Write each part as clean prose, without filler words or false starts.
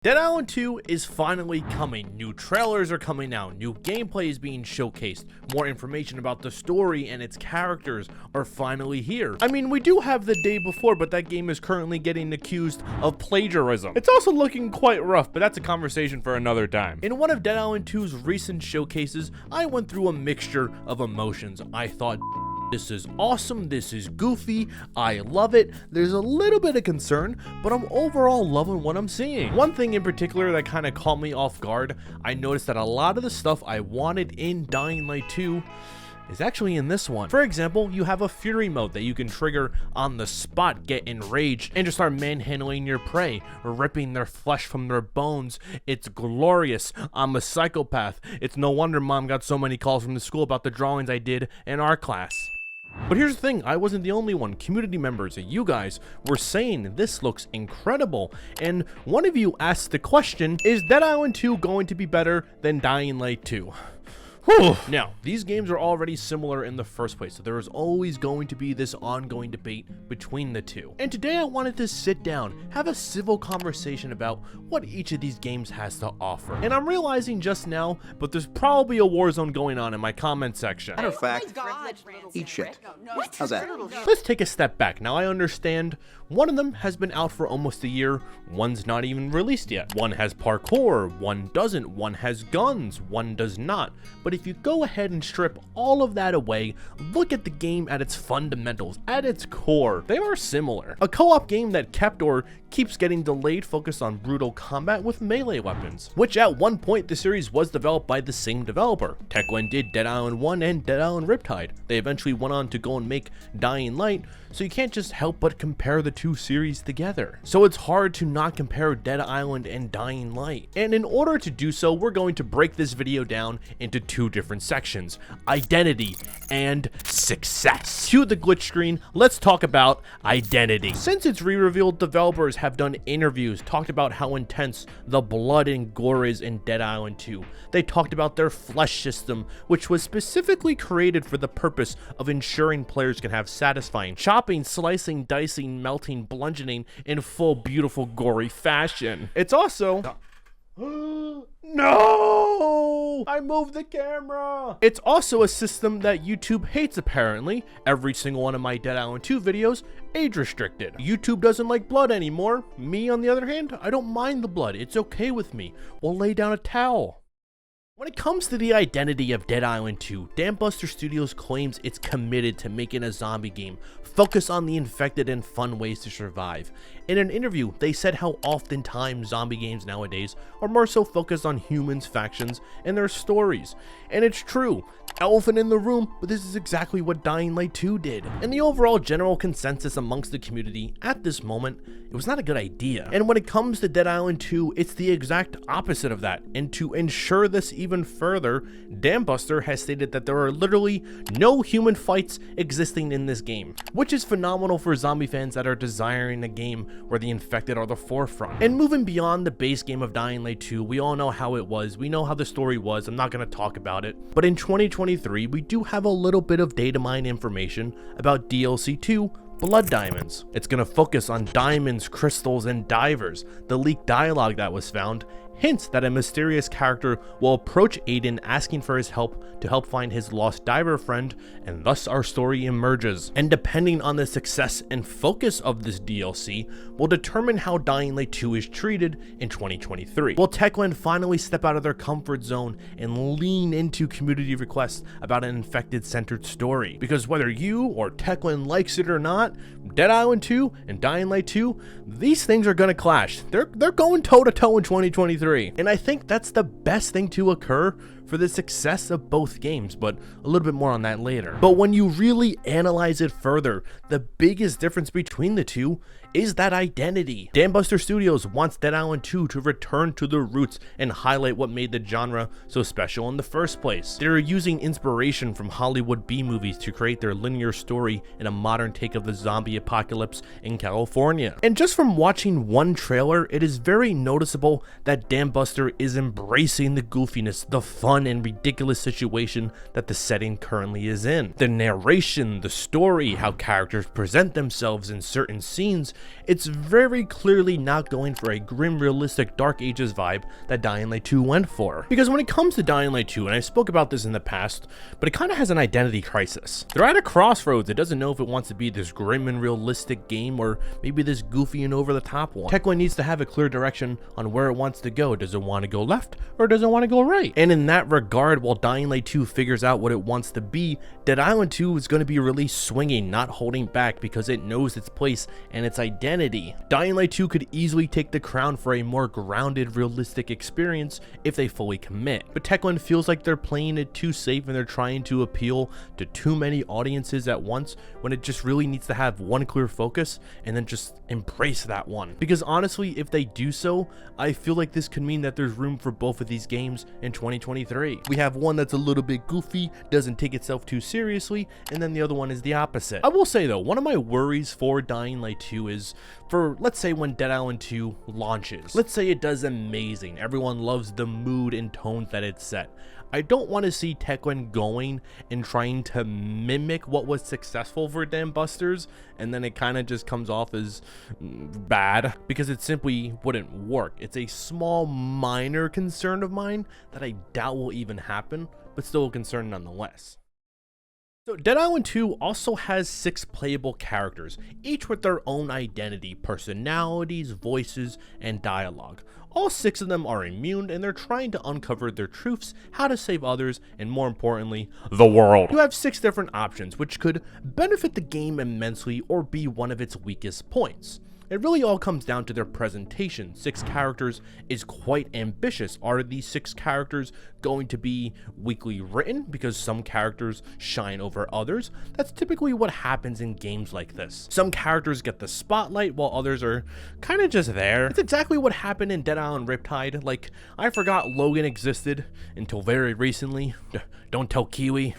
Dead Island 2 is finally coming. New trailers are coming out, new gameplay is being showcased, more information about the story and its characters are finally here. I mean, we do have the day before, but that game is currently getting accused of plagiarism. It's also looking quite rough, but that's a conversation for another time. In one of Dead Island 2's recent showcases, I went through a mixture of emotions. I thought, this is awesome, this is goofy, I love it. There's a little bit of concern, but I'm overall loving what I'm seeing. One thing in particular that kind of caught me off guard, I noticed that a lot of the stuff I wanted in Dying Light 2 is actually in this one. For example, you have a fury mode that you can trigger on the spot, get enraged, and just start manhandling your prey, ripping their flesh from their bones. It's glorious. I'm a psychopath. It's no wonder mom got so many calls from the school about the drawings I did in our class. But here's the thing, I wasn't the only one. Community members, you guys, were saying this looks incredible. And one of you asked the question, is Dead Island 2 going to be better than Dying Light 2? Now, these games are already similar in the first place, so there is always going to be this ongoing debate between the two. And today I wanted to sit down, have a civil conversation about what each of these games has to offer. And I'm realizing just now, but there's probably a war zone going on in my comment section. Matter of fact, eat shit. How's that? Let's take a step back. Now I understand one of them has been out for almost a year, one's not even released yet. One has parkour, one doesn't, one has guns, one does not. But if you go ahead and strip all of that away, look at the game at its fundamentals, at its core, they are similar. A co-op game that kept or keeps getting delayed focused on brutal combat with melee weapons, which at one point the series was developed by the same developer. Techland did Dead Island 1 and Dead Island Riptide. They eventually went on to go and make Dying Light, so you can't just help but compare the two series together. So it's hard to not compare Dead Island and Dying Light. And in order to do so, we're going to break this video down into two different sections: identity and success. Cue the glitch screen, let's talk about identity. Since it's re-revealed, developers have done interviews, talked about how intense the blood and gore is in Dead Island 2. They talked about their flesh system, which was specifically created for the purpose of ensuring players can have satisfying chopping, slicing, dicing, melting, bludgeoning in full beautiful gory fashion. It's also no! I moved the camera! It's also a system that YouTube hates apparently. Every single one of my Dead Island 2 videos, age restricted. YouTube doesn't like blood anymore. Me, on the other hand, I don't mind the blood. It's okay with me. We'll lay down a towel. When it comes to the identity of Dead Island 2, Dambuster Studios claims it's committed to making a zombie game, focus on the infected and fun ways to survive. In an interview, they said how oftentimes zombie games nowadays are more so focused on humans, factions, and their stories. And it's true. Elephant in the room, but this is exactly what Dying Light 2 did. And the overall general consensus amongst the community at this moment, it was not a good idea. And when it comes to Dead Island 2, it's the exact opposite of that. And to ensure this even further, Dambuster has stated that there are literally no human fights existing in this game, which is phenomenal for zombie fans that are desiring a game where the infected are the forefront. And moving beyond the base game of Dying Light 2, we all know how it was, we know how the story was, I'm not going to talk about it. But in 2023, we do have a little bit of data mine information about DLC 2, Blood Diamonds. It's going to focus on diamonds, crystals, and divers. The leaked dialogue that was found hints that a mysterious character will approach Aiden asking for his help to help find his lost diver friend, and thus our story emerges. And depending on the success and focus of this DLC will determine how Dying Light 2 is treated in 2023. Will Techland finally step out of their comfort zone and lean into community requests about an infected-centered story? Because whether you or Techland likes it or not, Dead Island 2 and Dying Light 2, these things are gonna clash. They're going toe-to-toe in 2023. And I think that's the best thing to occur for the success of both games, but a little bit more on that later. But when you really analyze it further, the biggest difference between the two is that identity. Dambuster Studios wants Dead Island 2 to return to the roots and highlight what made the genre so special in the first place. They're using inspiration from Hollywood B-movies to create their linear story in a modern take of the zombie apocalypse in California. And just from watching one trailer, it is very noticeable that Dambuster is embracing the goofiness, the fun, and ridiculous situation that the setting currently is in. The narration, the story, how characters present themselves in certain scenes, it's very clearly not going for a grim, realistic Dark Ages vibe that Dying Light 2 went for. Because when it comes to Dying Light 2, and I spoke about this in the past, but it kind of has an identity crisis. They're at a crossroads. It doesn't know if it wants to be this grim and realistic game or maybe this goofy and over-the-top one. Techland needs to have a clear direction on where it wants to go. Does it want to go left or does it want to go right? And in that regard, while Dying Light 2 figures out what it wants to be, Dead Island 2 is going to be released swinging, not holding back, because it knows its place and its identity. Dying Light 2 could easily take the crown for a more grounded, realistic experience if they fully commit. But Techland feels like they're playing it too safe and they're trying to appeal to too many audiences at once when it just really needs to have one clear focus and then just embrace that one. Because honestly, if they do so, I feel like this could mean that there's room for both of these games in 2023. We have one that's a little bit goofy, doesn't take itself too seriously, and then the other one is the opposite. I will say though, one of my worries for Dying Light 2 is for, let's say, when Dead Island 2 launches. Let's say it does amazing, everyone loves the mood and tones that it set. I don't want to see Techland going and trying to mimic what was successful for Dam Busters, and then it kind of just comes off as bad, because it simply wouldn't work. It's a small, minor concern of mine that I doubt will even happen, but still a concern nonetheless. So Dead Island 2 also has 6 playable characters, each with their own identity, personalities, voices, and dialogue. All 6 of them are immune and they're trying to uncover their truths, how to save others, and more importantly, the world. You have 6 different options, which could benefit the game immensely or be one of its weakest points. It really all comes down to their presentation. 6 characters is quite ambitious. Are these 6 characters going to be weakly written because some characters shine over others? That's typically what happens in games like this. Some characters get the spotlight while others are kind of just there. It's exactly what happened in Dead Island Riptide. Like, I forgot Logan existed until very recently. Don't tell Kiwi.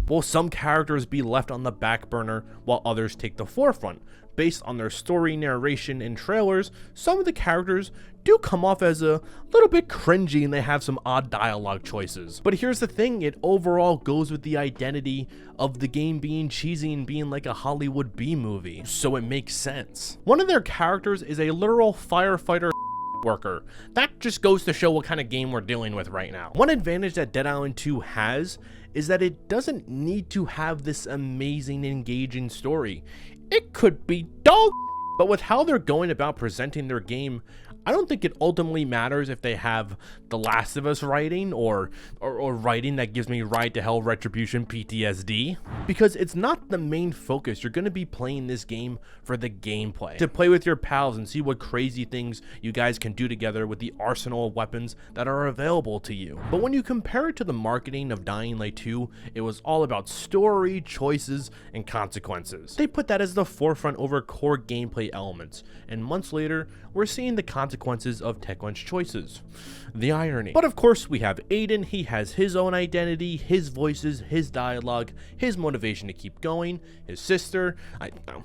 Will some characters be left on the back burner while others take the forefront? Based on their story, narration, and trailers, some of the characters do come off as a little bit cringy and they have some odd dialogue choices. But here's the thing, it overall goes with the identity of the game being cheesy and being like a Hollywood B movie, so it makes sense. One of their characters is a literal firefighter worker. That just goes to show what kind of game we're dealing with right now. One advantage that Dead Island 2 has is that it doesn't need to have this amazing, engaging story. It could be dog, but with how they're going about presenting their game, I don't think it ultimately matters if they have The Last of Us writing or writing that gives me Ride to Hell Retribution PTSD, because it's not the main focus. You're going to be playing this game for the gameplay, to play with your pals and see what crazy things you guys can do together with the arsenal of weapons that are available to you. But when you compare it to the marketing of Dying Light 2, it was all about story, choices, and consequences. They put that as the forefront over core gameplay elements, and months later, we're seeing the consequences of Techland's choices. The irony. But of course, we have Aiden. He has his own identity, his voices, his dialogue, his motivation to keep going. His sister,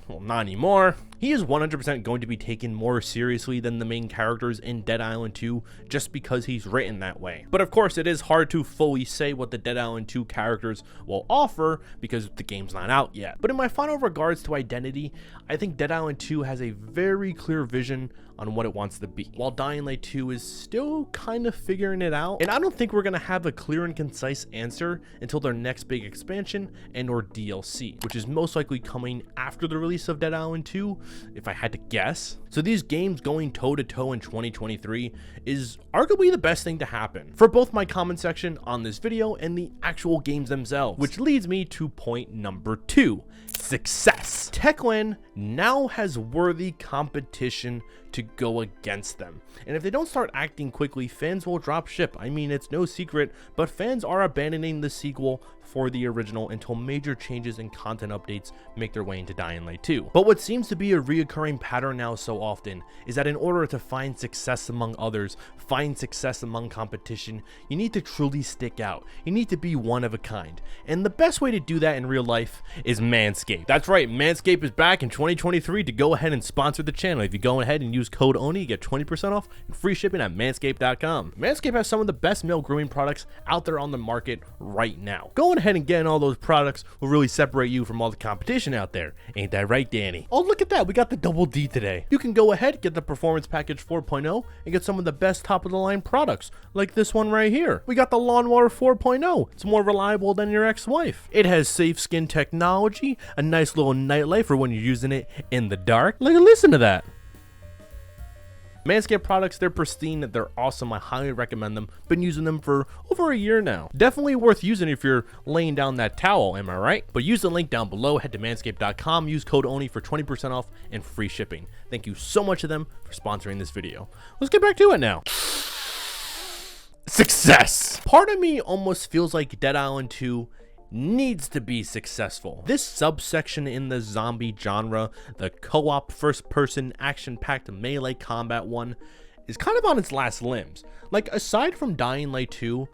well, not anymore. He is 100% going to be taken more seriously than the main characters in Dead Island 2 just because he's written that way. But of course, it is hard to fully say what the Dead Island 2 characters will offer because the game's not out yet. But in my final regards to identity, I think Dead Island 2 has a very clear vision on what it wants to be, while Dying Light 2 is still kind of figuring it out. And I don't think we're gonna have a clear and concise answer until their next big expansion and or DLC, which is most likely coming after the release of Dead Island 2, if I had to guess. So these games going toe to toe in 2023 is arguably the best thing to happen for both my comment section on this video and the actual games themselves, which leads me to point number 2, success. Techland now has worthy competition to go against them, and if they don't start acting quickly, fans will drop ship. I mean, it's no secret, but fans are abandoning the sequel for the original until major changes and content updates make their way into Dying Light 2. But what seems to be a reoccurring pattern now so often is that in order to find success among others, find success among competition, you need to truly stick out. You need to be one of a kind, and the best way to do that in real life is Manscaped. Manscaped. That's right, Manscaped is back in 2023 to go ahead and sponsor the channel. If you go ahead and use code ONI, you get 20% off and free shipping at manscaped.com. Manscaped has some of the best male grooming products out there on the market right now. Going ahead and getting all those products will really separate you from all the competition out there. Ain't that right, Danny? Oh, look at that. We got the double D today. You can go ahead, get the Performance Package 4.0 and get some of the best top of the line products like this one right here. We got the Lawnmower 4.0. It's more reliable than your ex-wife. It has safe skin technology, a nice little nightlight for when you're using it in the dark. Listen to that. Manscaped products, they're pristine, they're awesome, I highly recommend them. Been using them for over a year now. Definitely worth using if you're laying down that towel, am I right? But use the link down below, head to manscaped.com, use code ONI for 20% off and free shipping. Thank you so much to them for sponsoring this video. Let's get back to it now. Success! Part of me almost feels like Dead Island 2 needs to be successful. This subsection in the zombie genre, the co-op first-person action-packed melee combat one, is kind of on its last limbs. Like, aside from Dying Light 2,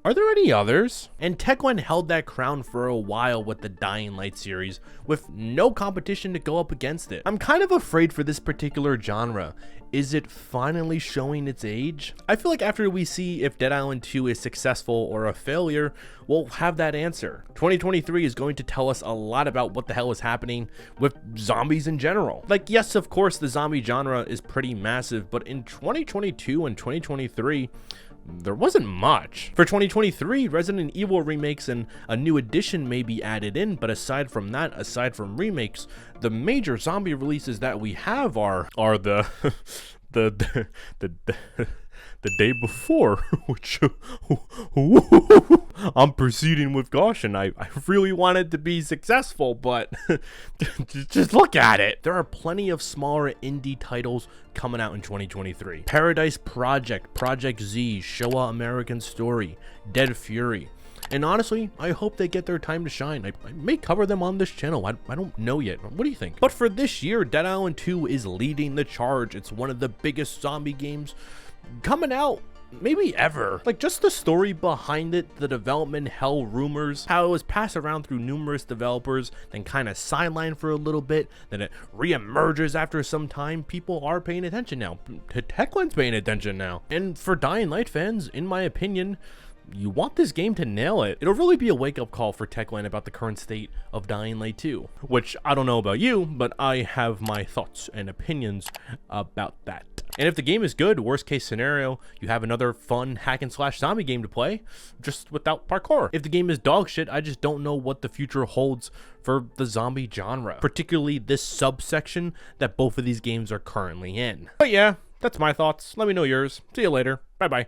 are there any others? And Techland held that crown for a while with the Dying Light series, with no competition to go up against it. I'm kind of afraid for this particular genre. Is it finally showing its age? I feel like after we see if Dead Island 2 is successful or a failure, we'll have that answer. 2023 is going to tell us a lot about what the hell is happening with zombies in general. Like, yes, of course, the zombie genre is pretty massive, but in 2022 and 2023, there wasn't much. For 2023, Resident Evil remakes and a new edition may be added in, but aside from that, aside from remakes, the major zombie releases that we have are the the day before, which I'm proceeding with caution. I really wanted to be successful, but just look at it. There are plenty of smaller indie titles coming out in 2023. Paradise Project, Project Z, Showa American Story, Dead Fury. And honestly, I hope they get their time to shine. I may cover them on this channel. I don't know yet. What do you think? But for this year, Dead Island 2 is leading the charge. It's one of the biggest zombie games coming out maybe ever. Like, just the story behind it, the development hell rumors, how it was passed around through numerous developers, then kind of sidelined for a little bit, then it re-emerges after some time. People are paying attention now. Techland's paying attention now. And for Dying Light fans, in my opinion, you want this game to nail it. It'll really be a wake-up call for Techland about the current state of Dying Light 2, which I don't know about you, but I have my thoughts and opinions about that. And if the game is good, worst case scenario, you have another fun hack and slash zombie game to play, just without parkour. If the game is dog shit, I just don't know what the future holds for the zombie genre, particularly this subsection that both of these games are currently in. But yeah, that's my thoughts. Let me know yours. See you later. Bye-bye.